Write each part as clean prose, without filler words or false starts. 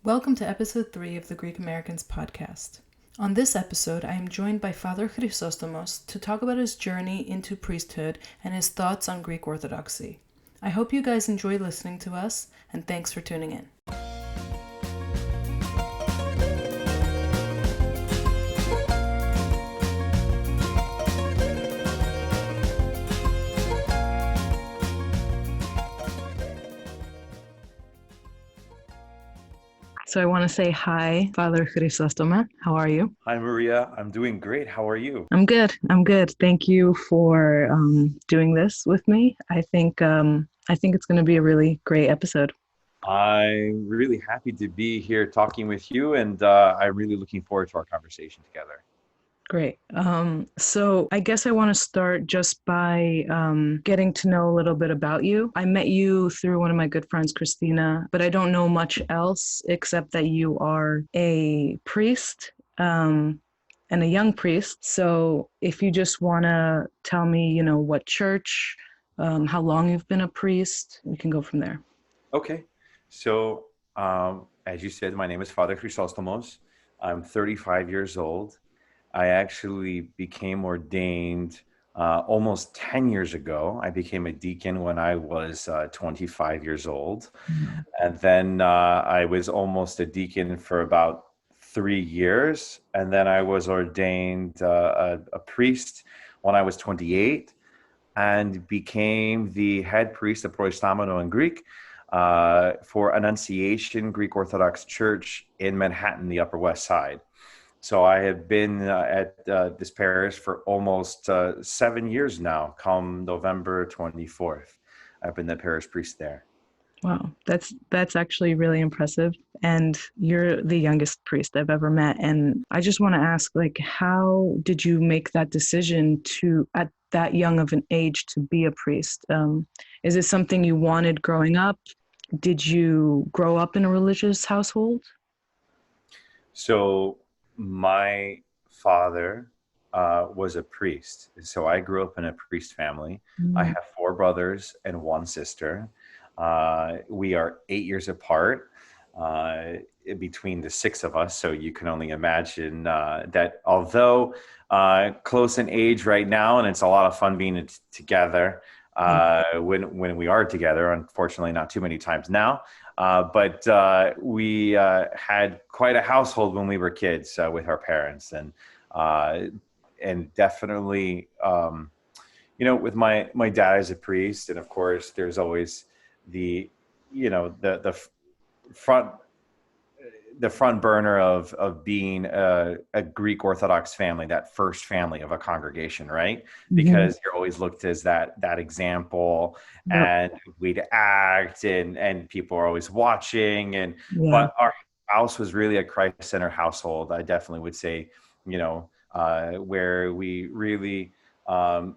Welcome to episode 3 of the Greek Americans podcast. On this episode, I am joined by Father Chrysostomos to talk about his journey into priesthood and his thoughts on Greek Orthodoxy. I hope you guys enjoy listening to us, and thanks for tuning in. So I want to say hi, Father Chrysostomos. How are you? Hi, Maria. I'm doing great. How are you? I'm good. Thank you for doing this with me. I think it's going to be a really great episode. I'm really happy to be here talking with you, and I'm really looking forward to our conversation together. Great. So I guess I want to start just by getting to know a little bit about you. I met you through one of my good friends, Christina, but I don't know much else except that you are a priest and a young priest. So if you just want to tell me, what church, how long you've been a priest, we can go from there. Okay. So, as you said, my name is Father Chrysostomos. I'm 35 years old. I actually became ordained almost 10 years ago. I became a deacon when I was 25 years old. And then I was almost a deacon for about 3 years. And then I was ordained a priest when I was 28 and became the head priest of Chrysostomos in Greek for Annunciation Greek Orthodox Church in Manhattan, the Upper West Side. So I have been at this parish for almost 7 years now, come November 24th. I've been the parish priest there. Wow, that's actually really impressive. And you're the youngest priest I've ever met. And I just want to ask, like, how did you make that decision to, at that young of an age, to be a priest? Is it something you wanted growing up? Did you grow up in a religious household? So my father was a priest. So I grew up in a priest family. I Mm. have four brothers and one sister. We are 8 years apart between the six of us. So you can only imagine that although close in age right now, and it's a lot of fun being together when we are together, unfortunately not too many times now. But we had quite a household when we were kids with our parents, and definitely, with my dad as a priest, and of course, there's always the, the front the front burner of being a Greek Orthodox family, that first family of a congregation, right? Mhm. Because you're always looked as that example, Yep. and we'd act, and people are always watching, Yeah. but our house was really a Christ-centered household. I definitely would say, where we really, our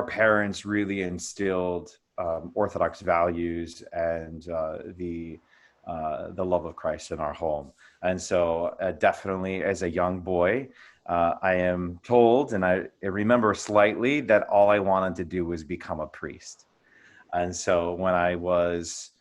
parents really instilled Orthodox values and the love of Christ in our home. And so, definitely, as a young boy, I am told, and I remember slightly, that all I wanted to do was become a priest. And so, when I was,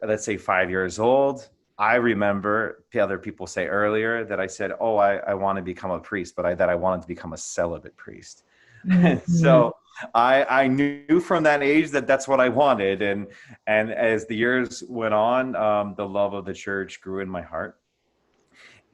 let's say, 5 years old, I remember the other people say earlier that I said, "Oh, I want to become a priest," but that I wanted to become a celibate priest. And Mhm. so I knew from that age that that's what I wanted. And as the years went on, the love of the church grew in my heart.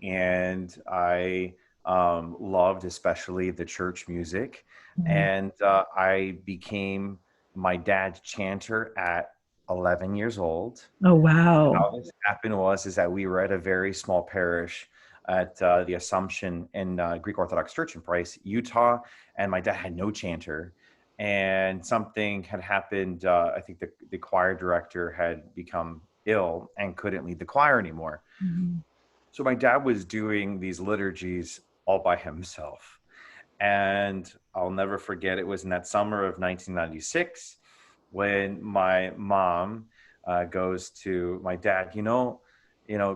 And I loved especially the church music. Mhm. And I became my dad's chanter at 11 years old. Oh, wow. How this happened is that we were at a very small parish at the Assumption in Greek Orthodox Church in Price, Utah, and my dad had no chanter, and something had happened. I think the choir director had become ill and couldn't lead the choir anymore. Mhm. So my dad was doing these liturgies all by himself. And I'll never forget, it was in that summer of 1996 when my mom goes to my dad,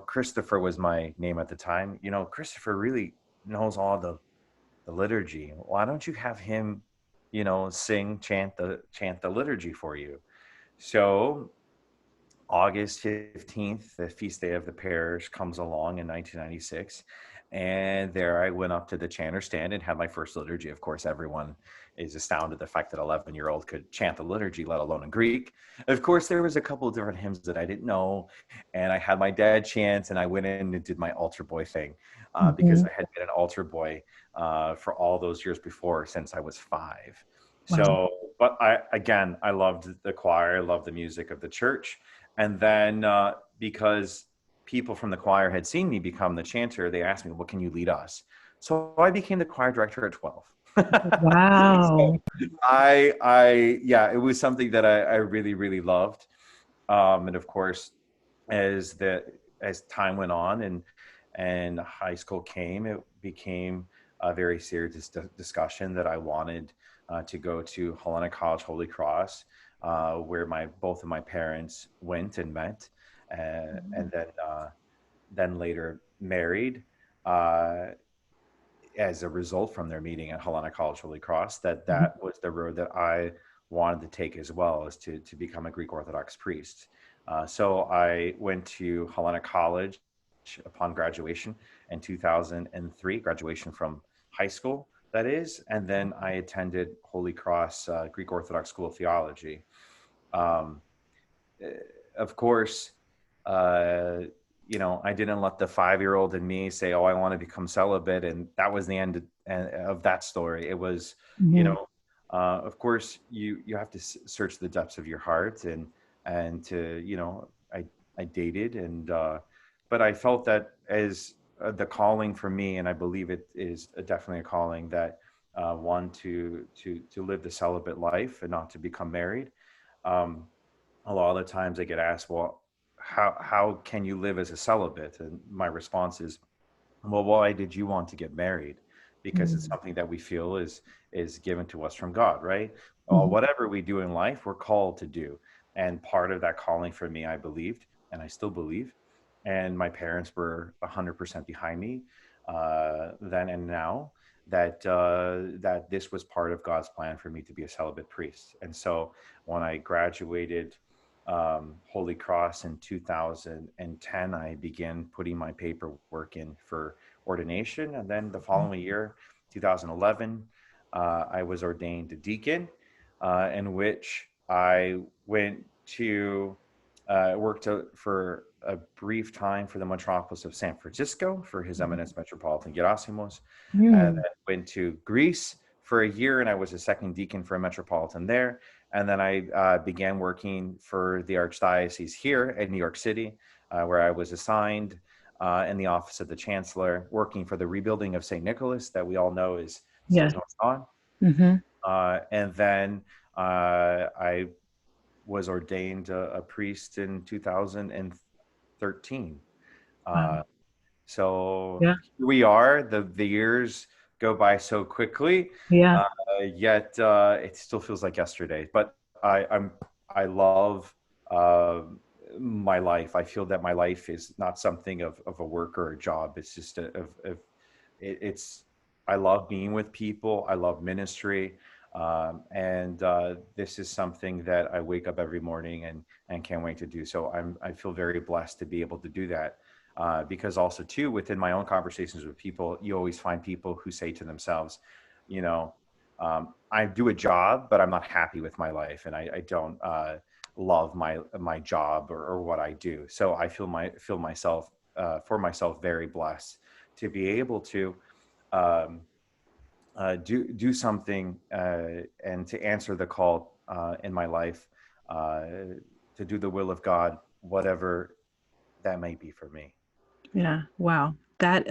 Christopher was my name at the time. Christopher really knows all the liturgy. Why don't you have him, chant the liturgy for you? So August 15th, the feast day of the parish, comes along in 1996. And there I went up to the chanter stand and had my first liturgy. Of course, everyone is astounded at the fact that an 11-year-old could chant the liturgy, let alone in Greek. Of course, there was a couple of different hymns that I didn't know. And I had my dad chant, and I went in and did my altar boy thing because Hmm. I had been an altar boy for all those years before since I was 5. Wow. So, but I loved the choir, I loved the music of the church. And then because people from the choir had seen me become the chanter, they asked me, "What can you lead us?" So I became the choir director at 12. So Wow. yeah, it was something that I really, really loved. And of course, as the as time went on and high school came, it became a very serious discussion that I wanted to go to Helena College Holy Cross, where my both of my parents went and met, and then later married. Uh, as a result from their meeting at Helena College Holy Cross, Mhm. that was the road that I wanted to take as well, as to become a Greek Orthodox priest. So I went to Helena College upon graduation in 2003, graduation from high school, that is, and then I attended Holy Cross Greek Orthodox School of Theology. Um, uh, of course, uh, I didn't let the 5-year-old in me say, "Oh, I want to become celibate," and that was the end of that story. It was, you Mhm. know, of course, you have to search the depths of your heart, and to, I dated, and but I felt that as the calling for me, and I believe it is definitely a calling that one to live the celibate life and not to become married. Um, a lot of the times I get asked, well, how can you live as a celibate? And my response is, well, why did you want to get married? Because it's Mhm. something that we feel is given to us from God, right? Mhm. Whatever we do in life, we're called to do. And part of that calling for me, I believed, and I still believe, and my parents were 100% behind me then and now, that this was part of God's plan for me to be a celibate priest. And so when I graduated Holy Cross in 2010, I began putting my paperwork in for ordination. And then the following year, 2011, I was ordained a deacon, in which I went to worked for a brief time for the metropolis of San Francisco for His Eminence Metropolitan Gerasimos, and Mhm. then went to Greece for a year, and I was a second deacon for a metropolitan there. And then I began working for the Archdiocese here in New York City, where I was assigned in the office of the Chancellor, working for the rebuilding of St. Nicholas that we all know is still Yes. going on. Mhm. And then I was ordained a priest in 2013. Wow. Uh, so Yeah. here we are. The years go by so quickly, Yeah. uh, yet it still feels like yesterday. But I love uh, my life. I feel that my life is not something of a work or a job. It's just it's I love being with people. I love ministry. And this is something that I wake up every morning and can't wait to do. So I feel very blessed to be able to do that. Because also too, within my own conversations with people, you always find people who say to themselves, you know, I do a job, but I'm not happy with my life, and I don't love my job or what I do. So I feel myself for myself very blessed to be able to um, do something and to answer the call in my life uh, to do the will of God, whatever that may be for me. Yeah. Wow. That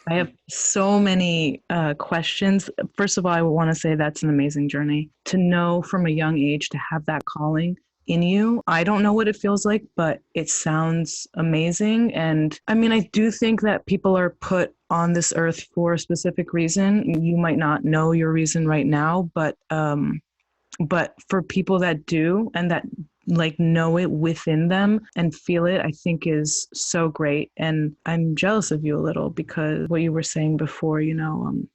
I have so many questions. First of all, I want to say that's an amazing journey to know from a young age to have that calling in you. I don't know what it feels like, but it sounds amazing. And I mean, I do think that people are put on this earth for a specific reason. You might not know your reason right now, but for people that do and that like know it within them and feel it, I think is so great. And I'm jealous of you a little because what you were saying before,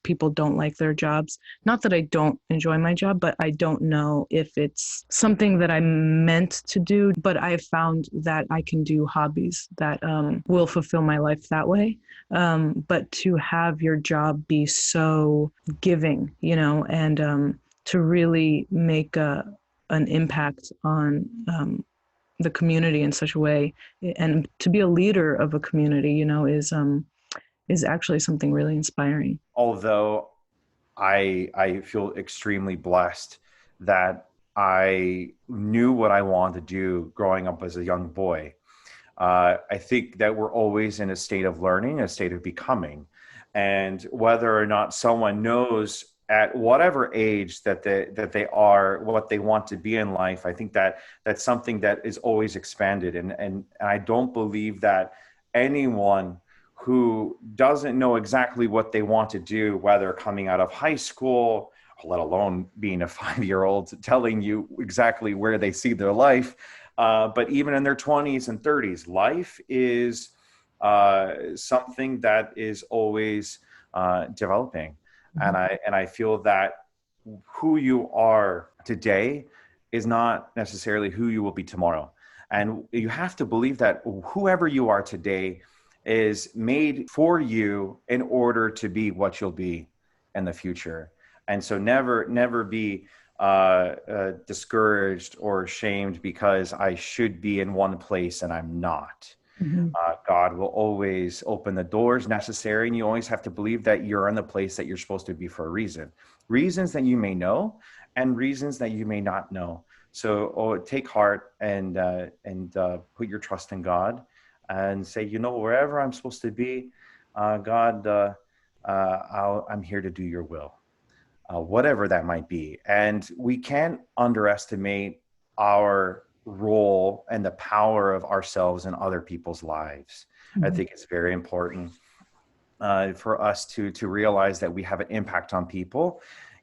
people don't like their jobs. Not that I don't enjoy my job, but I don't know if it's something that I'm meant to do. But I've found that I can do hobbies that will fulfill my life that way. But to have your job be so giving, and to really make an impact on the community in such a way, and to be a leader of a community, is actually something really inspiring. Although I feel extremely blessed that I knew what I wanted to do growing up as a young boy. I think that we're always in a state of learning, a state of becoming. And whether or not someone knows at whatever age that they are what they want to be in life, I think that that's something that is always expanded. And I don't believe that anyone who doesn't know exactly what they want to do, whether coming out of high school, let alone being a 5-year-old telling you exactly where they see their life, but even in their 20s and 30s, life is something that is always developing. Mm-hmm. And I feel that who you are today is not necessarily who you will be tomorrow. And you have to believe that whoever you are today is made for you in order to be what you'll be in the future. And so never be discouraged or ashamed because I should be in one place and I'm not. Mm-hmm. God will always open the doors necessary, and you always have to believe that you're in the place that you're supposed to be for a reason. Reasons that you may know, and reasons that you may not know. So, take heart and put your trust in God, and say, wherever I'm supposed to be, God, I'm here to do Your will, whatever that might be. And we can't underestimate our role and the power of ourselves in other people's lives. I Mm-hmm. think it's very important for us to realize that we have an impact on people,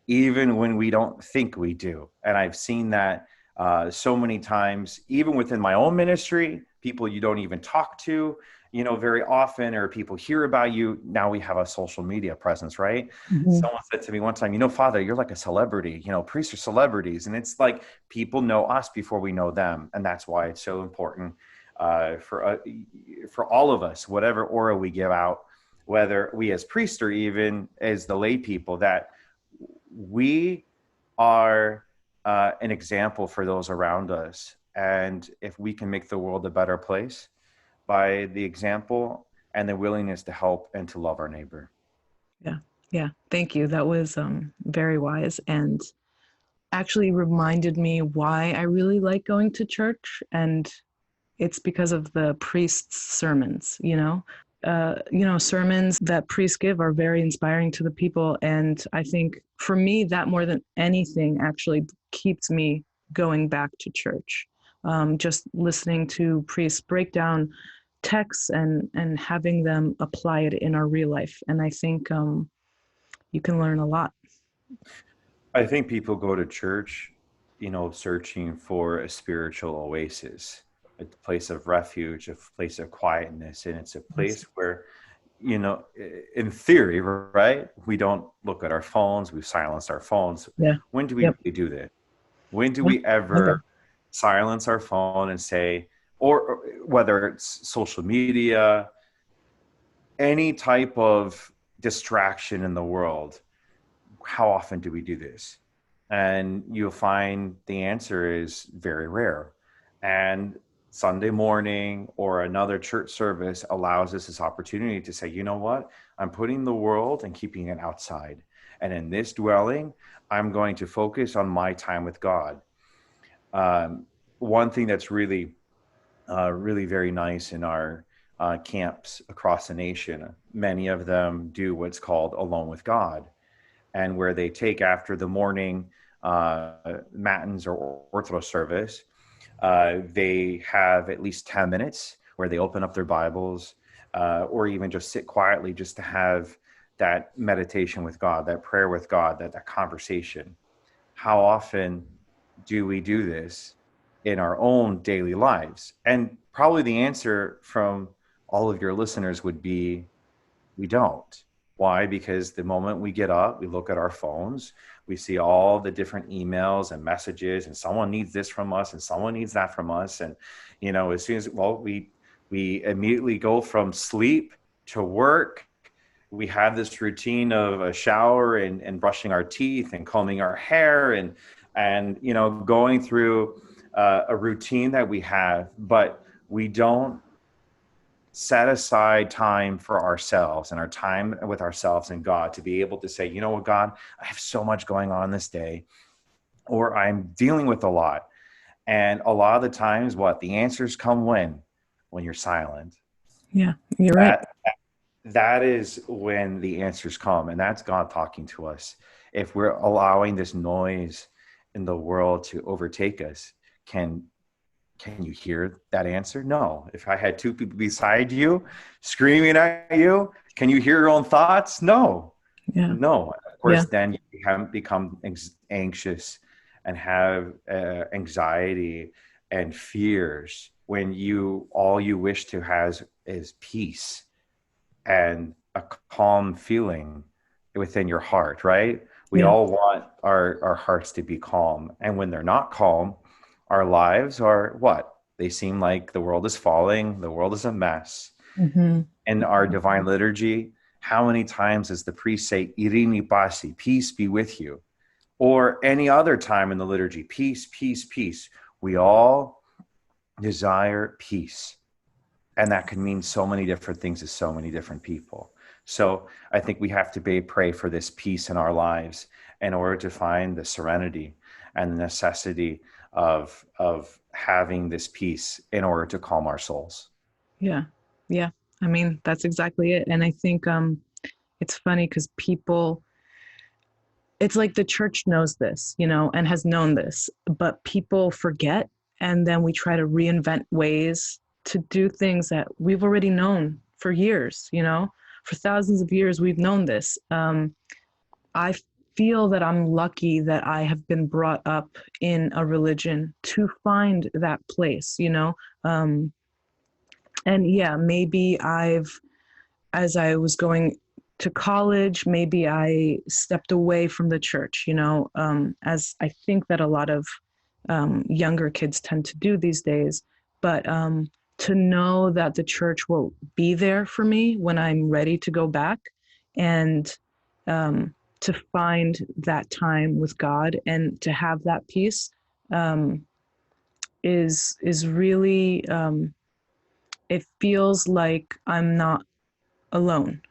even when we don't think we do. And I've seen that so many times, even within my own ministry, people you don't even talk to, very often, or people hear about you. Now we have a social media presence, right? Mm-hmm. Someone said to me one time, Father, you're like a celebrity. Priests are celebrities. And it's like people know us before we know them. And that's why it's so important for all of us, whatever aura we give out, whether we as priests or even as the lay people, that we are an example for those around us. And if we can make the world a better place by the example and the willingness to help and to love our neighbor. Yeah. Yeah. Thank you. That was very wise, and actually reminded me why I really like going to church. And it's because of the priest's sermons, sermons that priests give are very inspiring to the people. And I think for me, that more than anything actually keeps me going back to church. Just listening to priests break down texts and having them apply it in our real life. And I think you can learn a lot. I think people go to church, searching for a spiritual oasis, a place of refuge, a place of quietness. And it's a Yes. place where, in theory, right? We don't look at our phones. We've silenced our phones. Yeah. When do we Yep. really do that? When do Yeah. we Never. ever silence our phone and say, or whether it's social media, any type of distraction in the world, how often do we do this? And you'll find the answer is very rare. And Sunday morning or another church service allows us this opportunity to say, you know what? I'm putting the world and keeping it outside. And in this dwelling, I'm going to focus on my time with God. Um, One thing that's really very nice in our camps across the nation, many of them do what's called Alone with God, and where they take after the morning matins or Orthodox service, they have at least 10 minutes where they open up their Bibles or even just sit quietly just to have that meditation with God, that prayer with God, that conversation. How often do we do this? in our own daily lives? And probably the answer from all of your listeners would be we don't. Why? Because the moment we get up, we look at our phones, we see all the different emails and messages, and someone needs this from us, and someone needs that from us. And, as soon as, well, we immediately go from sleep to work. We have this routine of a shower and brushing our teeth and combing our hair and going through a routine that we have, but we don't set aside time for ourselves and our time with ourselves and God to be able to say, you know what, God, I have so much going on this day, or I'm dealing with a lot. And a lot of the times, the answers come when you're silent. Yeah, you're right. That that is when the answers come, and that's God talking to us. If we're allowing this noise in the world to overtake us, can you hear that answer? No. If I had two people beside you screaming at you, can you hear your own thoughts? No. Yeah. No. Of Yeah. course, then you haven't become anxious and have anxiety and fears when all you wish to have is peace and a calm feeling within your heart, right? We Yeah. all want our hearts to be calm. And when they're not calm, our lives are what? They seem like the world is falling, the world is a mess. Mm-hmm. In our divine liturgy, how many times does the priest say, Irini pasi, peace be with you? Or any other time in the liturgy, peace, peace, peace. We all desire peace. And that can mean so many different things to so many different people. So I think we have to pray for this peace in our lives in order to find the serenity and the necessity of having this peace in order to calm our souls. Yeah. Yeah. I mean, that's exactly it. And I think it's funny because people, it's like the church knows this, and has known this, but people forget. And then we try to reinvent ways to do things that we've already known for years, for thousands of years, we've known this. I feel that I'm lucky that I have been brought up in a religion to find that place, and yeah, maybe as I was going to college, maybe I stepped away from the church, as I think that a lot of younger kids tend to do these days. But to know that the church will be there for me when I'm ready to go back, and to find that time with God and to have that peace, um, is really, it feels like I'm not alone.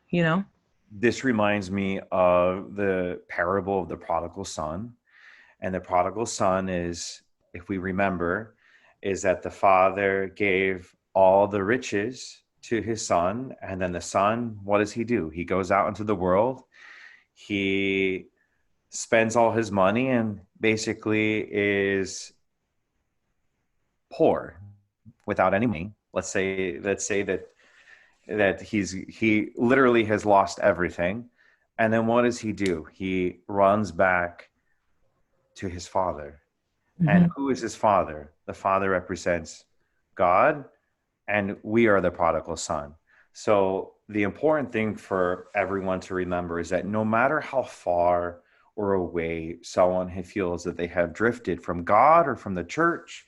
This reminds me of the parable of the prodigal son. And the prodigal son is, if we remember, is that the father gave all the riches to his son. And then the son, what does he do? He goes out into the world. He spends all his money and basically is poor without any money. Let's say that he literally has lost everything. And then what does he do? He runs back to his father. And Mm-hmm. who is his father? The father represents God, and we are the prodigal son. So the important thing for everyone to remember is that no matter how far or away someone feels that they have drifted from God or from the church,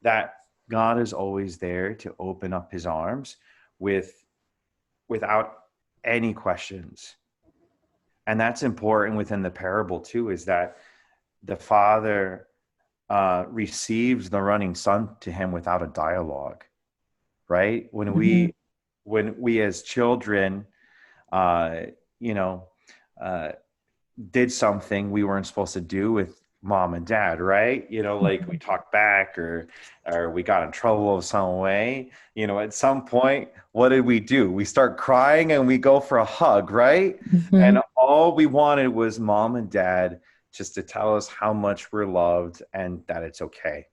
that God is always there to open up his arms without any questions. And that's important within the parable too, is that the father receives the running son to him without a dialogue, right? When Mm-hmm. we as children, uh, you know, uh, did something we weren't supposed to do with mom and dad, right? Like we talked back or we got in trouble of some way. At some point, what did we do? We start crying and we go for a hug, right? Mm-hmm. And all we wanted was mom and dad just to tell us how much we're loved and that it's okay.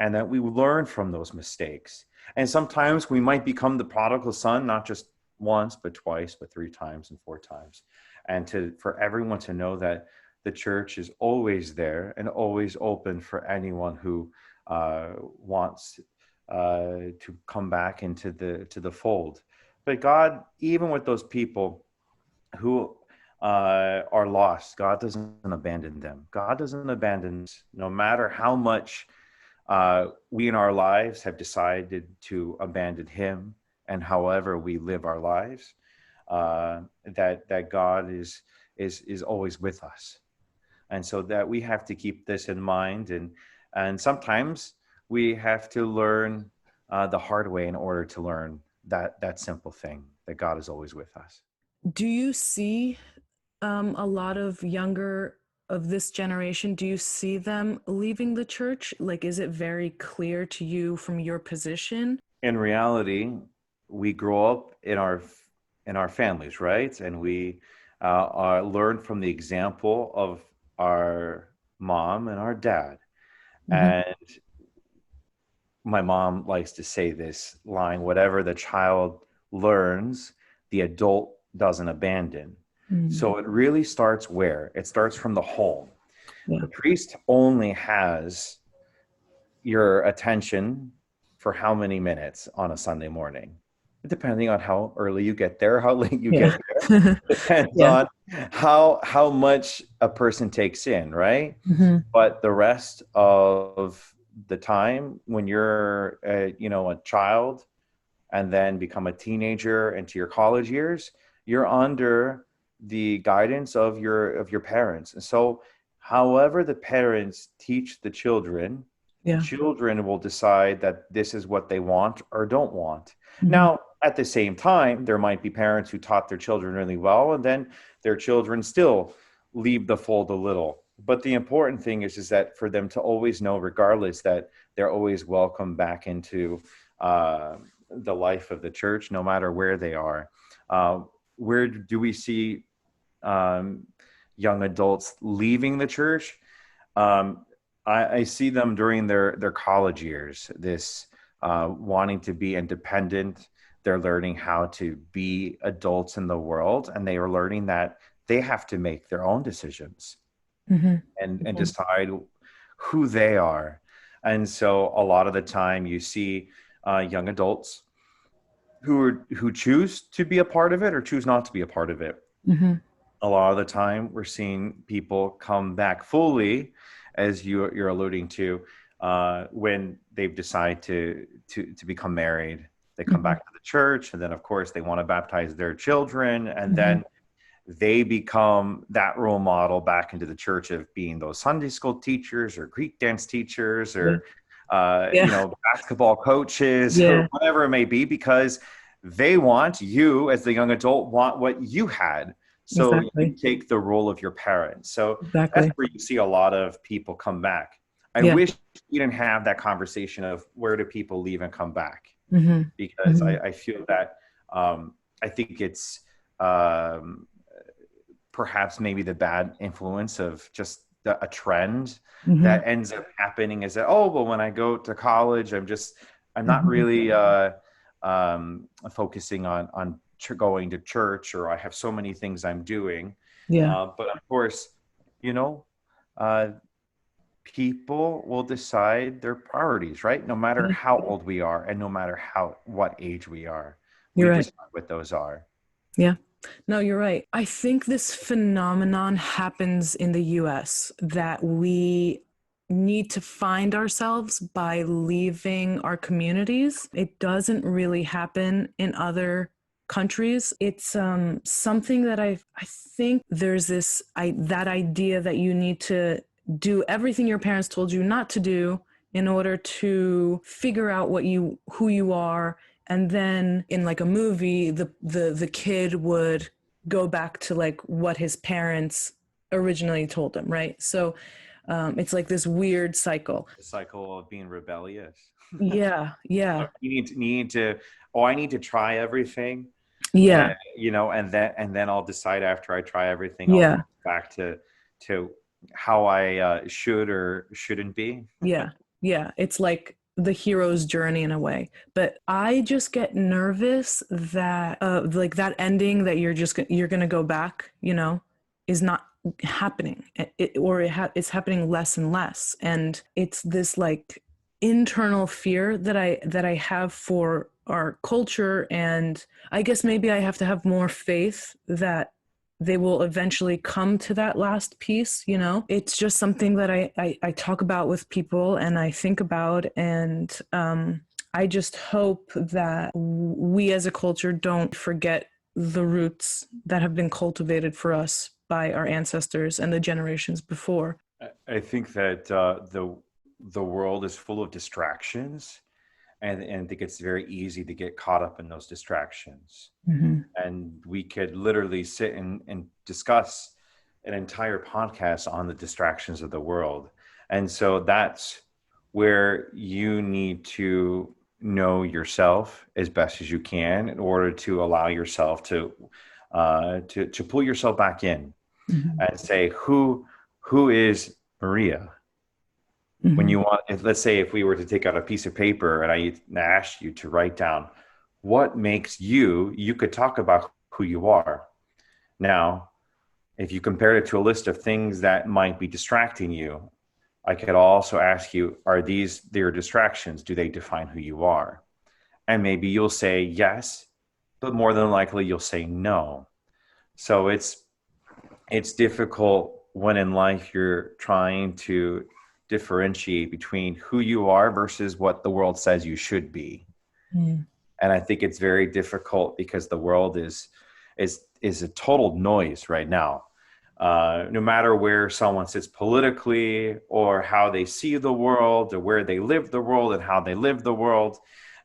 And that we learn from those mistakes. And sometimes we might become the prodigal son, not just once, but twice, but 3 times and 4 times. And for everyone to know that the church is always there and always open for anyone who wants to come back into the fold. But God, even with those people who are lost, God doesn't abandon them. God doesn't abandon us, no matter how much we in our lives have decided to abandon Him, and however we live our lives, that God is always with us. And so that we have to keep this in mind, and sometimes we have to learn the hard way in order to learn that simple thing, that God is always with us. Do you see a lot of younger of this generation? Do you see them leaving the church? Like, is it very clear to you from your position? In reality, we grow up in our families, right? And we learn from the example of our mom and our dad. Mm-hmm. And my mom likes to say this line: whatever the child learns, the adult doesn't abandon. Mm-hmm. So it really starts where? It starts from the home. Yeah. The priest only has your attention for how many minutes on a Sunday morning? Depending on how early you get there, how late you Yeah. get there, depends Yeah. on how much a person takes in, right? Mm-hmm. But the rest of the time, when you're a child, and then become a teenager into your college years, you're under the guidance of your parents. And so however the parents teach the Yeah. children will decide that this is what they want or don't want. Mm-hmm. Now, at the same time, there might be parents who taught their children really well, and then their children still leave the fold a little. But the important thing is that for them to always know, regardless, that they're always welcome back into the life of the church, no matter where they are. Where do we see um, young adults leaving the church? Um, I see them during their college years, this wanting to be independent. They're learning how to be adults in the world, and they are learning that they have to make their own decisions Mm-hmm. and decide who they are. And so a lot of the time you see young adults who choose to be a part of it or choose not to be a part of it. Mm-hmm. A lot of the time we're seeing people come back fully, as you're alluding to, when they've decided to become married. They come Mm-hmm. back to the church, and then of course they want to baptize their children, and Mm-hmm. then they become that role model back into the church of being those Sunday school teachers or Greek dance teachers Yeah. or Yeah. basketball coaches or Yeah. whatever it may be, because they want, you as the young adult want what you had. So you Exactly. take the role of your parents. So that's Exactly. where you see a lot of people come back. I Yeah. wish we didn't have that conversation of where do people leave and come back, Mm-hmm. because Mm-hmm. I feel that I think it's um, perhaps maybe the bad influence of just a trend Mm-hmm. that ends up happening is that, oh, well, when I go to college, I'm not Mm-hmm. really focusing on going to church, or I have so many things I'm doing. Yeah. But of course, you know, uh, people will decide their priorities, right? No matter Yeah. how old we are, and no matter what age we are, You're we right. decide what those are. Yeah. No, you're right. I think this phenomenon happens in the US that we need to find ourselves by leaving our communities. It doesn't really happen in other countries. It's something that I think there's that idea that you need to do everything your parents told you not to do in order to figure out who you are, and then in like a movie the kid would go back to like what his parents originally told him, right? So it's like this weird cycle. The cycle of being rebellious. Yeah, yeah, I need to try everything, yeah, and then I'll decide after I try everything, I'll go yeah, back to how I should or shouldn't be. yeah, yeah. It's like the hero's journey in a way. But I just get nervous that like that ending that you're gonna go back, is not happening. It's happening less and less, and it's this like internal fear that I have for our culture, and I guess maybe I have to have more faith that they will eventually come to that last piece, you know. It's just something that I talk about with people and I think about, and I just hope that we as a culture don't forget the roots that have been cultivated for us by our ancestors and the generations before. I think that the world is full of distractions, and I think it's very easy to get caught up in those distractions. Mm-hmm. And we could literally sit and discuss an entire podcast on the distractions of the world. And so that's where you need to know yourself as best as you can in order to allow yourself to pull yourself back in Mm-hmm. and say, who is Maria? When Mm-hmm. you want, let's say if we were to take out a piece of paper and I asked you to write down what makes you, you could talk about who you are. Now, if you compared it to a list of things that might be distracting you, I could also ask you, are these their distractions? Do they define who you are? And maybe you'll say yes, but more than likely you'll say no. So it's difficult when in life you're trying to differentiate between who you are versus what the world says you should be. Mm-hmm. And I think it's very difficult because the world is a total noise right now. No matter where someone sits politically or how they see the world or where they live the world and how they live the world,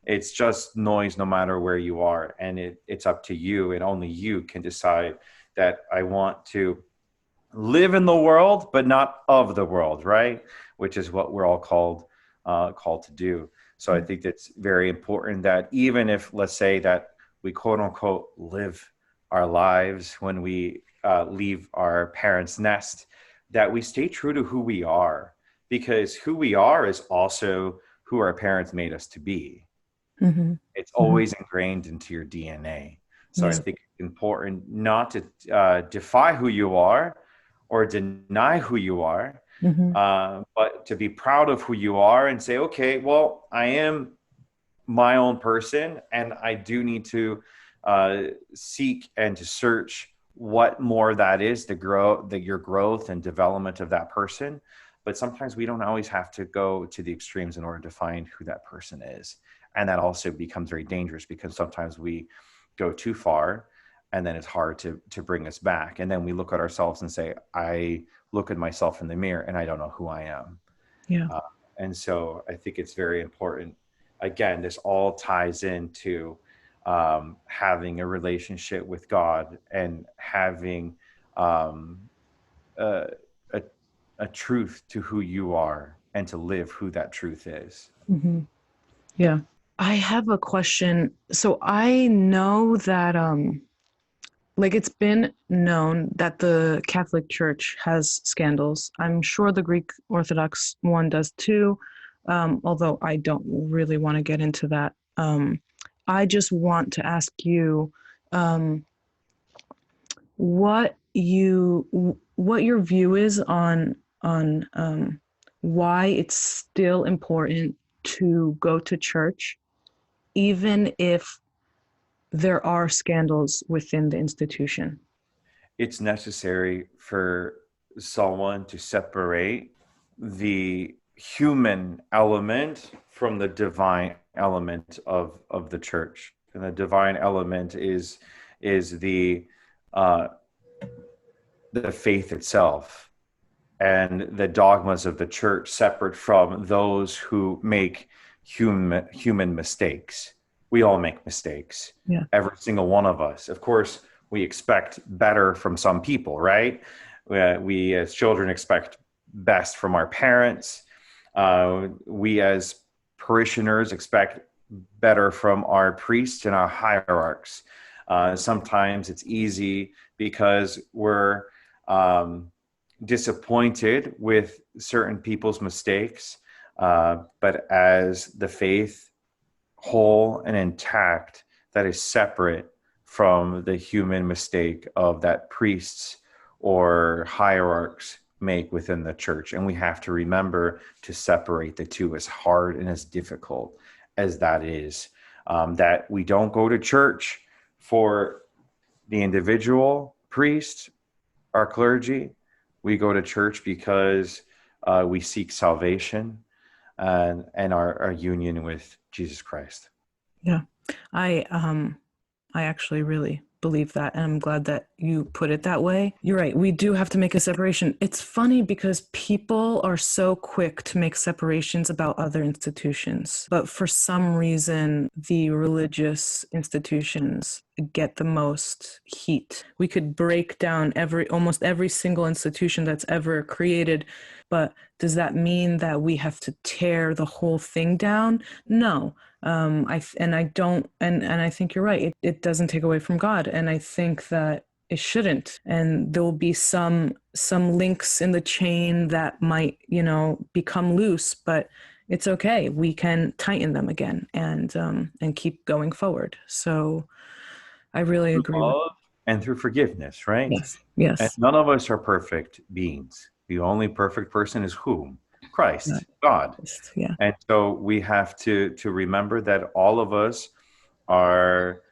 it's just noise no matter where you are. And it's up to you, and only you can decide that I want to live in the world, but not of the world, right? Which is what we're all called to do. So I think that's very important that even if, let's say that we quote unquote live our lives when we leave our parents' nest, that we stay true to who we are, because who we are is also who our parents made us to be. Mm-hmm. It's Mm-hmm. always ingrained into your DNA. So I Yeah. think it's important not to defy who you are or deny who you are, Mm-hmm. but to be proud of who you are and say, okay, well, I am my own person, and I do need to seek and to search what more that is to grow, your growth and development of that person. But sometimes we don't always have to go to the extremes in order to find who that person is. And that also becomes very dangerous because sometimes we go too far and then it's hard to bring us back. And then we look at ourselves and say, I look at myself in the mirror and I don't know who I am. Yeah. Uh, and so I think it's very important. Again, this all ties into having a relationship with God and having um, a, a, a truth to who you are and to live who that truth is. Mm-hmm. Yeah. I have a question. So I know that like it's been known that the Catholic Church has scandals. I'm sure the Greek Orthodox one does too, although I don't really want to get into that. I just want to ask you um, what your view is on why it's still important to go to church, even if there are scandals within the institution. It's necessary for someone to separate the human element from the divine element of the church. And the divine element is uh, the faith itself and the dogmas of the church separate from those who make human mistakes. We all make mistakes, Yeah. every single one of us. Of course, we expect better from some people, right? We as children expect best from our parents. We as parishioners expect better from our priests and our hierarchs. Sometimes it's easy because we're um, disappointed with certain people's mistakes, but as the faith whole and intact, that is separate from the human mistake of that priests or hierarchs make within the church. And we have to remember to separate the two, as hard and as difficult as that is. That we don't go to church for the individual priest, our clergy. We go to church because we seek salvation and our union with Jesus Christ. Yeah. I I actually really believe that, and I'm glad that you put it that way. You're right. We do have to make a separation. It's funny because people are so quick to make separations about other institutions, but for some reason, the religious institutions get the most heat. We could break down almost every single institution that's ever created, but does that mean that we have to tear the whole thing down? No. I think you're right. It doesn't take away from God, and I think that it shouldn't. And there will be some links in the chain that might, become loose, but it's okay. We can tighten them again and keep going forward. So I really Through agree with. love and through forgiveness, right? Yes, And yes, none of us are perfect beings. The only perfect person is whom? Christ, God. yes, yeah. And so we have to remember that all of us are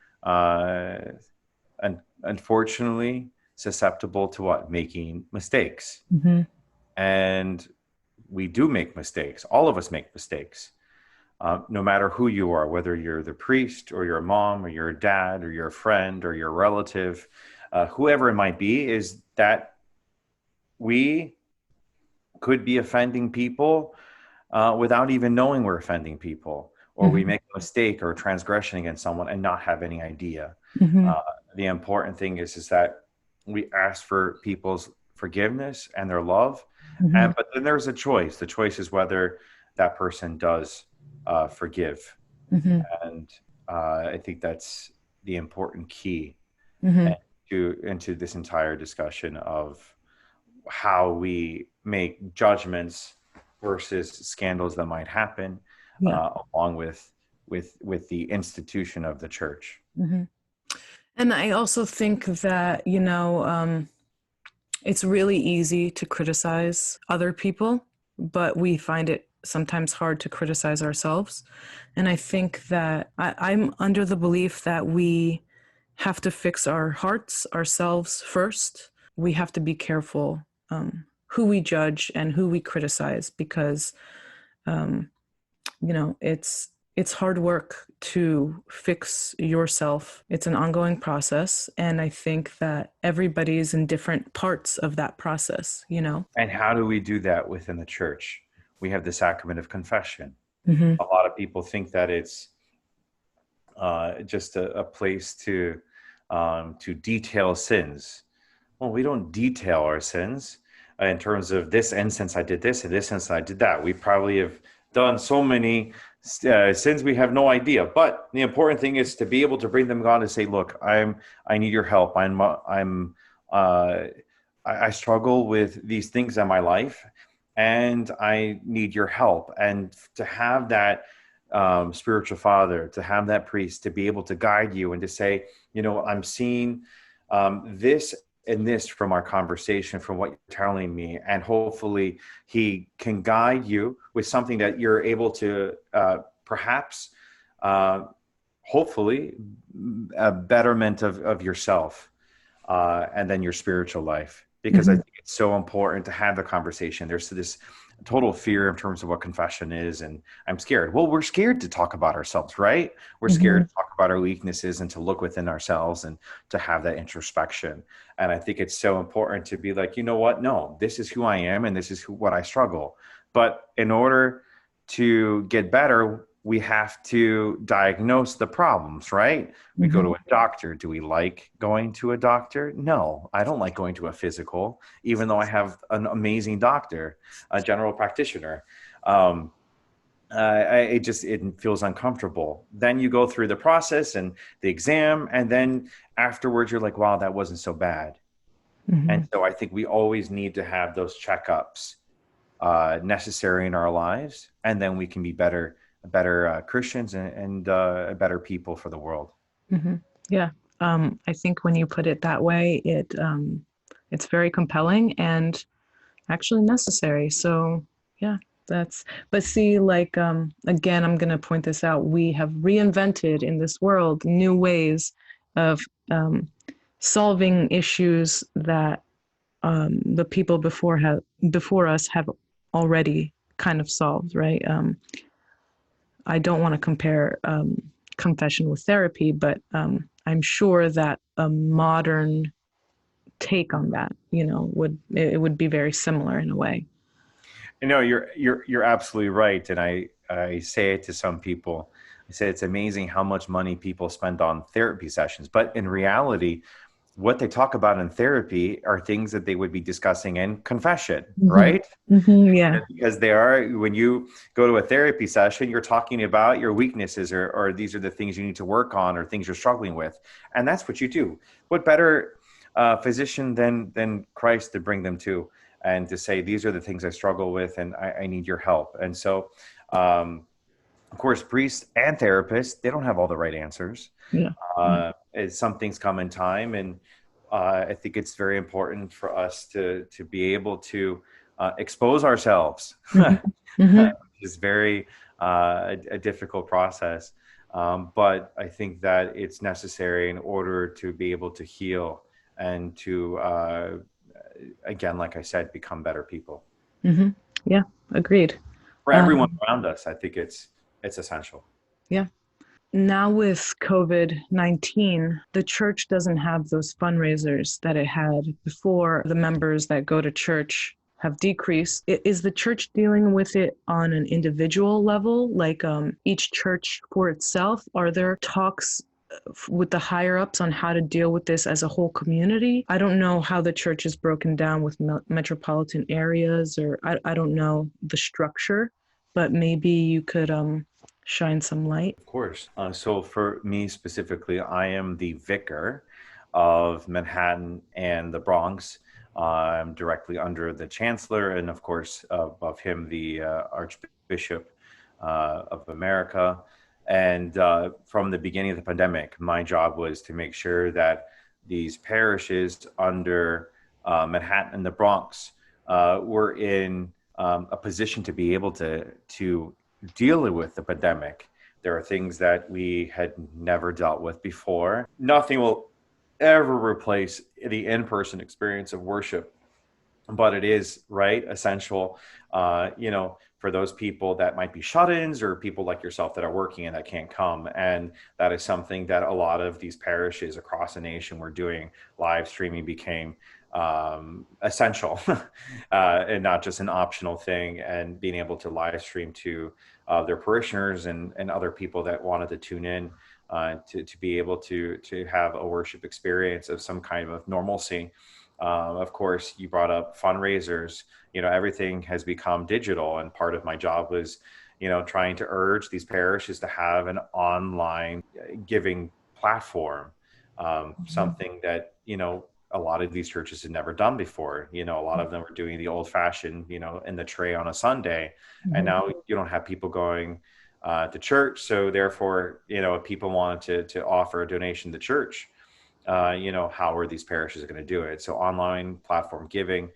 unfortunately susceptible to what? Making mistakes. Mm-hmm. And we do make mistakes. All of us make mistakes. No matter who you are, whether you're the priest or your mom or your dad or your friend or your relative, whoever it might be, is that we could be offending people without even knowing we're offending people, or we Mm-hmm. make a mistake or a transgression against someone and not have any idea. Mm-hmm. Uh, the important thing is that we ask for people's forgiveness and their love, Mm-hmm. and but then there's a choice. The choice is whether that person does forgive, Mm-hmm. and I think that's the important key Mm-hmm. into this entire discussion of how we make judgments versus scandals that might happen, Yeah. along with the institution of the church. Mm-hmm. And I also think that, it's really easy to criticize other people, but we find it sometimes hard to criticize ourselves. And I think that I'm under the belief that we have to fix our hearts ourselves first. We have to be careful who we judge and who we criticize because um, it's hard work to fix yourself. It's an ongoing process, and I think that everybody is in different parts of that process. And how do we do that within the church? We have the sacrament of confession. Mm-hmm. A lot of people think that it's just a place to detail sins. Well, we don't detail our sins in terms of this instance I did this, and this instance I did that. We probably have done so many sins we have no idea. But the important thing is to be able to bring them to God and say, "Look, I need your help. I struggle with these things in my life, and I need your help." And to have that spiritual father, to have that priest, to be able to guide you and to say, I'm seeing this and this from our conversation, from what you're telling me, and hopefully he can guide you with something that you're able to perhaps, hopefully, a betterment of yourself and then your spiritual life. Because I Mm-hmm. think it's so important to have the conversation. There's this total fear in terms of what confession is, and I'm scared. Well, we're scared to talk about ourselves, right? We're Mm-hmm. scared to talk about our weaknesses and to look within ourselves and to have that introspection. And I think it's so important to be like, you know what? No, this is who I am, and this is what I struggle. But in order to get better, we have to diagnose the problems, right? We go Mm-hmm. to a doctor. Do we like going to a doctor? No, I don't like going to a physical, even though I have an amazing doctor, a general practitioner. It feels uncomfortable. Then you go through the process and the exam, and then afterwards you're like, wow, that wasn't so bad. Mm-hmm. And so I think we always need to have those checkups necessary in our lives, and then we can be better Christians and better people for the world. Mm-hmm. Yeah. I think when you put it that way, it's very compelling, and actually necessary. So yeah, that's, but see, like, again, I'm going to point this out. We have reinvented in this world new ways of um, solving issues that the people before us have already kind of solved, right? I don't want to compare confession with therapy, but I'm sure that a modern take on that, would it would be very similar in a way. No, you're absolutely right, and I say it to some people. I say it's amazing how much money people spend on therapy sessions, but in reality, what they talk about in therapy are things that they would be discussing in confession, Hmm. right? Yeah. Because they are, when you go to a therapy session, you're talking about your weaknesses, or these are the things you need to work on, or things you're struggling with, and that's what you do. What better physician than Christ to bring them to, and to say these are the things I struggle with, and I need your help. And so, of course, priests and therapists, they don't have all the right answers. Yeah. Some things come in time, and I think it's very important for us to be able to expose ourselves, Hmm. Hmm. which is very a difficult process. But I think that it's necessary in order to be able to heal and to, again, like I said, become better people Hmm. Yeah. Agreed. for everyone Um, around us. I think it's essential. yeah. Now with COVID-19, the church doesn't have those fundraisers that it had before. The members that go to church have decreased. Is the church dealing with it on an individual level, like each church for itself? Are there talks with the higher ups on how to deal with this as a whole community? I don't know how the church is broken down with metropolitan areas, or I don't know the structure, but maybe you could shine some light. Of course. So for me specifically, I am the vicar of Manhattan and the Bronx. I'm directly under the chancellor, and of course, above him, the Archbishop of America. And from the beginning of the pandemic, my job was to make sure that these parishes under Manhattan and the Bronx were in a position to be able to deal with the pandemic. There are things that we had never dealt with before. Nothing will ever replace the in-person experience of worship, but it is right essential, for those people that might be shut-ins, or people like yourself that are working and that can't come. And that is something that a lot of these parishes across the nation were doing. Live streaming became essential, and not just an optional thing, and being able to live stream to their parishioners and other people that wanted to tune in, to be able to have a worship experience of some kind of normalcy. Of course, you brought up fundraisers. Everything has become digital, and part of my job was, trying to urge these parishes to have an online giving platform, Mhm. something that a lot of these churches had never done before. A lot of them were doing the old-fashioned, in the tray on a Sunday, and Mhm. now you don't have people going to church. So therefore, if people wanted to offer a donation to church, how are these parishes going to do it? So online platform giving,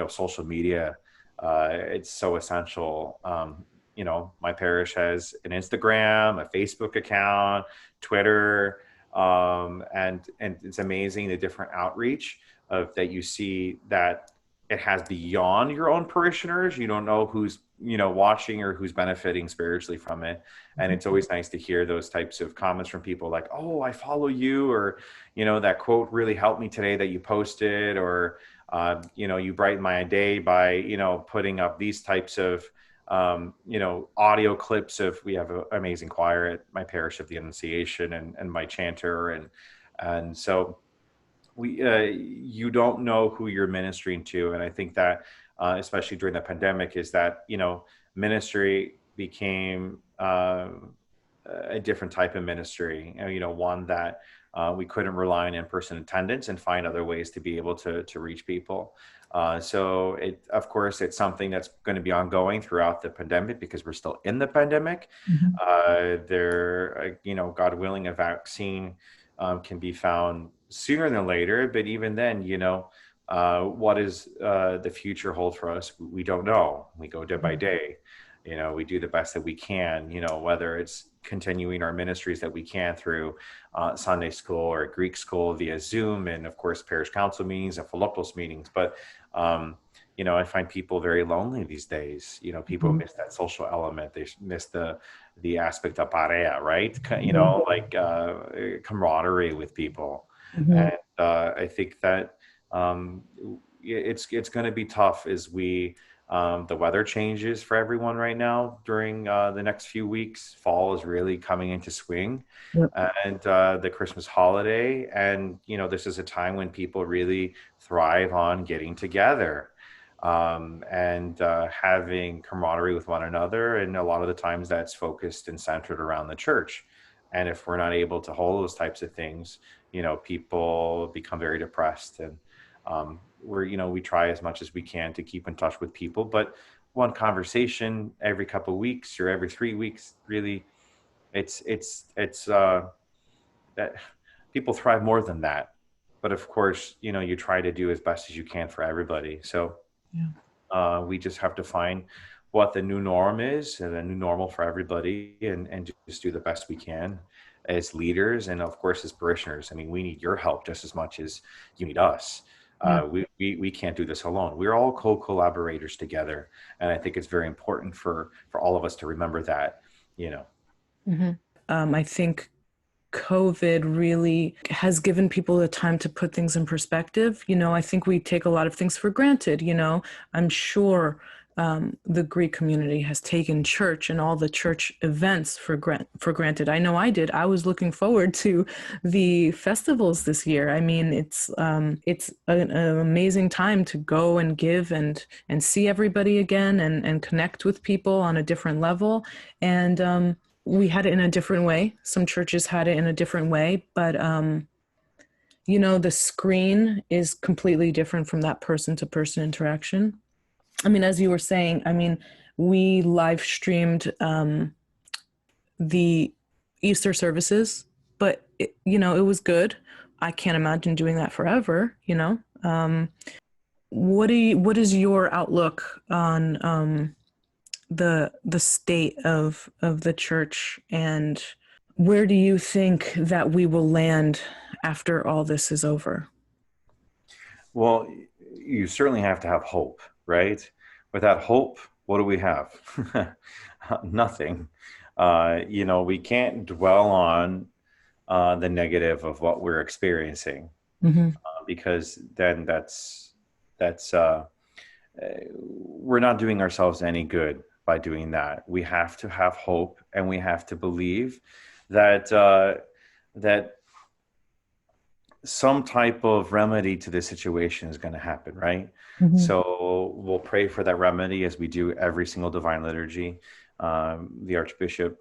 social media, it's so essential. My parish has an Instagram, a Facebook account, Twitter, and it's amazing the different outreach of that you see, that it has beyond your own parishioners. You don't know who's watching or who's benefiting spiritually from it. And it's always nice to hear those types of comments from people like, oh, I follow you, or that quote really helped me today that you posted, or you brighten my day by putting up these types of audio clips of, we have an amazing choir at my parish of the Annunciation, and my chanter, and so we you don't know who you're ministering to. And I think that especially during the pandemic, is that ministry became a different type of ministry, one that we couldn't rely on in-person attendance, and find other ways to be able to reach people. So of course, it's something that's going to be ongoing throughout the pandemic, because we're still in the pandemic. Mhm. God willing, a vaccine can be found sooner than later. But even then, What is the future hold for us? We don't know. We go day by Mhm. day. We do the best that we can, whether it's continuing our ministries that we can through Sunday school or Greek school via Zoom, and of course, parish council meetings and Philipos meetings. But, I find people very lonely these days. People Mhm. miss that social element. They miss the aspect of parea, right? Mhm. Like camaraderie with people. Mhm. And I think that um, it's going to be tough as the weather changes for everyone right now during the next few weeks. Fall is really coming into swing, Yep. and the Christmas holiday, and this is a time when people really thrive on getting together, and having camaraderie with one another, and a lot of the times that's focused and centered around the church. And if we're not able to hold those types of things, people become very depressed. And we try as much as we can to keep in touch with people, but one conversation every couple of weeks or every 3 weeks, really, it's that people thrive more than that. But of course, you try to do as best as you can for everybody. So Yeah. we just have to find what the new norm is, and the new normal for everybody, and just do the best we can as leaders, and of course as parishioners. I mean, we need your help just as much as you need us. Yeah. We can't do this alone. We're all co-collaborators together, and I think it's very important for all of us to remember that. You know. Mhm. I think COVID really has given people the time to put things in perspective. I think we take a lot of things for granted. I'm sure the Greek community has taken church and all the church events for granted. I know I did. I was looking forward to the festivals this year. I mean, it's an amazing time to go and give and see everybody again and connect with people on a different level. And we had it in a different way. Some churches had it in a different way, but the screen is completely different from that person to person interaction. I mean, as you were saying, I mean, we live streamed the Easter services, but it was good. I can't imagine doing that forever. What is your outlook on the state of the church, and where do you think that we will land after all this is over? Well, you certainly have to have hope, right? Without hope, what do we have? Nothing. We can't dwell on the negative of what we're experiencing, Mm-hmm. because then that's we're not doing ourselves any good by doing that. We have to have hope, and we have to believe that that some type of remedy to this situation is going to happen, right? Mm-hmm. So we'll pray for that remedy as we do every single divine liturgy. The Archbishop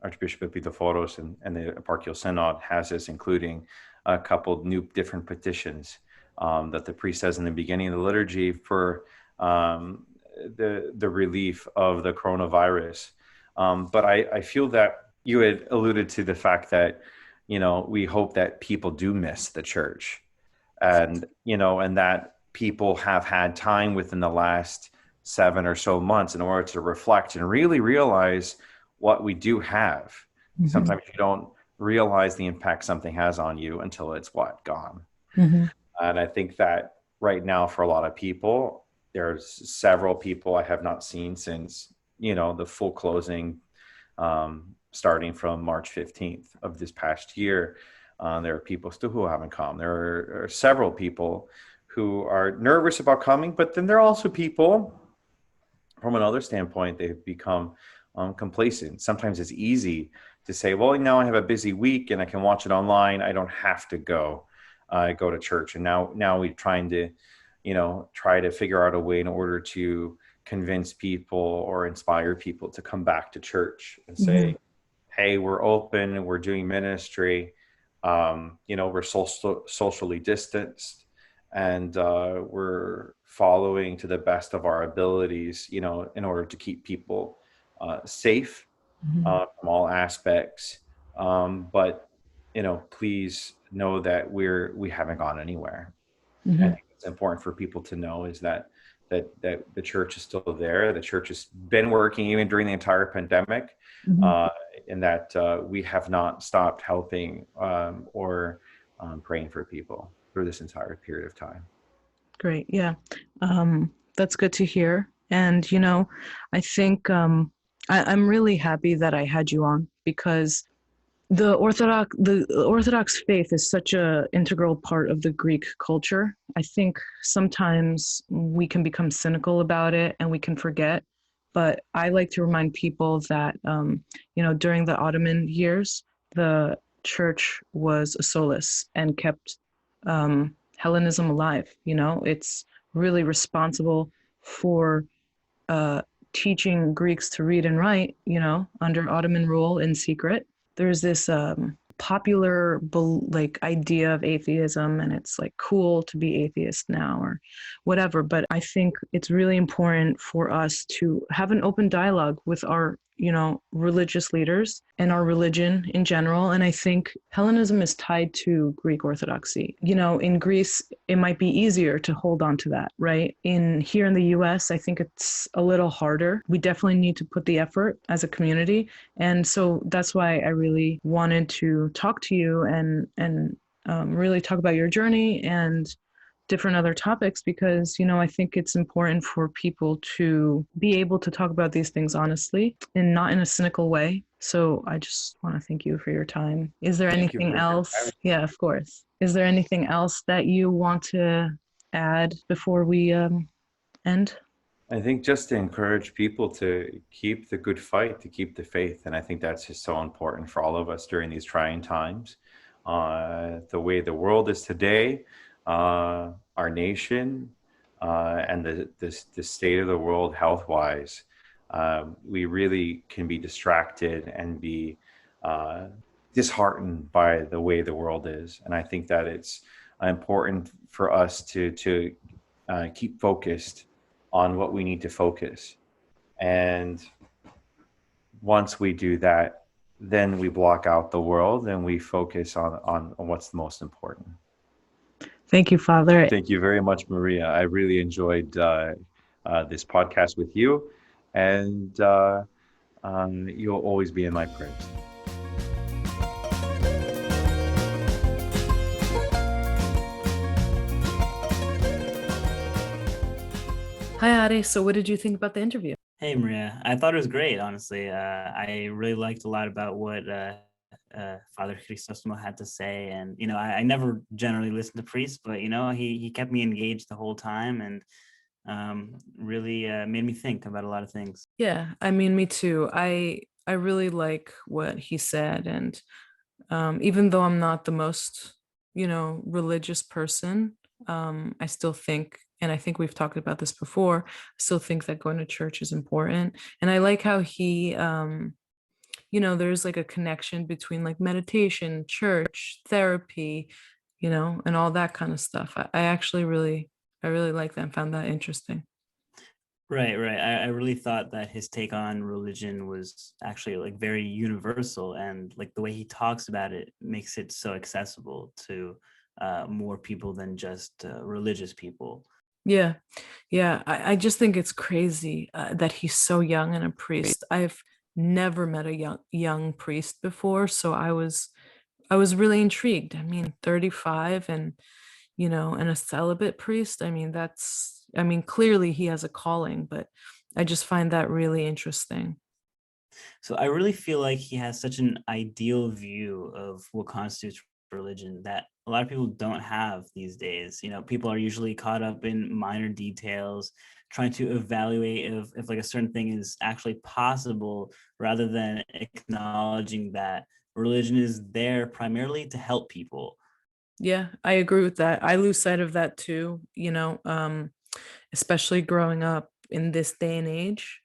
Epiphoros, and the Eparchial Synod has this, including a couple new different petitions that the priest says in the beginning of the liturgy for the relief of the coronavirus. But I feel that you had alluded to the fact that we hope that people do miss the church, and that people have had time within the last 7 or so months in order to reflect and really realize what we do have. Mm-hmm. Sometimes you don't realize the impact something has on you until it's gone. Mm-hmm. And I think that right now, for a lot of people, there's several people I have not seen since, the full closing, starting from March 15th of this past year. There are people still who haven't come. There are several people who are nervous about coming, but then there are also people, from another standpoint, they've become complacent. Sometimes it's easy to say, well, now I have a busy week and I can watch it online. I don't have to go to church. And now we're trying to, try to figure out a way in order to convince people or inspire people to come back to church and Mm-hmm. say, hey, we're open, we're doing ministry, we're socially distanced, and we're following to the best of our abilities, in order to keep people safe Mm-hmm. from all aspects. But please know that we haven't gone anywhere. I Mm-hmm. think what's important for people to know is that the church is still there. The church has been working even during the entire pandemic, Mhm. uh, and that we have not stopped helping or praying for people through this entire period of time. Great. Yeah. That's good to hear. And, I think I'm really happy that I had you on because the Orthodox faith is such a integral part of the Greek culture. I think sometimes we can become cynical about it and we can forget. But I like to remind people that during the Ottoman years, the church was a solace and kept Hellenism alive. It's really responsible for uh, teaching Greeks to read and write, under Ottoman rule in secret. There's this popular like idea of atheism, and it's like cool to be atheist now or whatever. But I think it's really important for us to have an open dialogue with our religious leaders and our religion in general. And I think Hellenism is tied to Greek Orthodoxy. In Greece, it might be easier to hold on to that, right? Here in the US, I think it's a little harder. We definitely need to put the effort as a community. And so that's why I really wanted to talk to you and really talk about your journey and different other topics because I think it's important for people to be able to talk about these things honestly and not in a cynical way. So I just want to thank you for your time. Is there Thank you anything very else? much. Yeah, of course. Is there anything else that you want to add before we end? I think just to encourage people to keep the good fight, to keep the faith. And I think that's just so important for all of us during these trying times. The way the world is today, our nation, and the state of the world health wise, we really can be distracted and be uh, disheartened by the way the world is. And I think that it's important for us to keep focused on what we need to focus. And once we do that, then we block out the world and we focus on what's the most important. Thank you, Father. Thank you very much, Maria. I really enjoyed this podcast with you, and you'll always be in my prayers. Hi, Ari. So, what did you think about the interview? Hey Maria, I thought it was great. Honestly, I really liked a lot about what Father Chrysostomos had to say, and I never generally listen to priests, but he kept me engaged the whole time, and really made me think about a lot of things. Yeah, I mean, me too. I really like what he said, and even though I'm not the most, religious person, I still think, and I think we've talked about this before, I still think that going to church is important. And I like how he, there's like a connection between like meditation, church, therapy, and all that kind of stuff. I really like that and found that interesting. Right, right. I really thought that his take on religion was actually like very universal, and like the way he talks about it makes it so accessible to more people than just religious people. Yeah. Yeah. I just think it's crazy that he's so young and a priest. I've never met a young priest before, so I was really intrigued. I mean, 35 and a celibate priest. I mean, clearly he has a calling, but I just find that really interesting. So I really feel like he has such an ideal view of what constitutes religion that a lot of people don't have these days. People are usually caught up in minor details, trying to evaluate if like a certain thing is actually possible rather than acknowledging that religion is there primarily to help people. Yeah, I agree with that. I lose sight of that too, especially growing up in this day and age.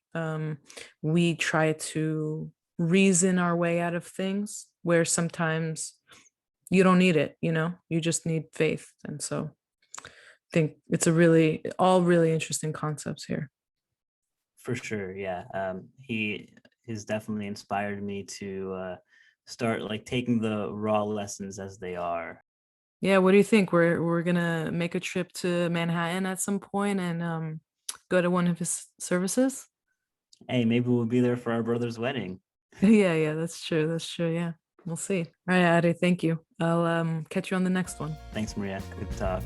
We try to reason our way out of things where sometimes you don't need it, you just need faith. And so I think it's all really interesting concepts here. For sure, yeah. He has definitely inspired me to start like taking the raw lessons as they are. Yeah, what do you think? We're gonna make a trip to Manhattan at some point and go to one of his services? Hey, maybe we'll be there for our brother's wedding. Yeah, yeah, that's true. That's true. Yeah. We'll see. All right, Adi, thank you. I'll catch you on the next one. Thanks, Maria. Good talk.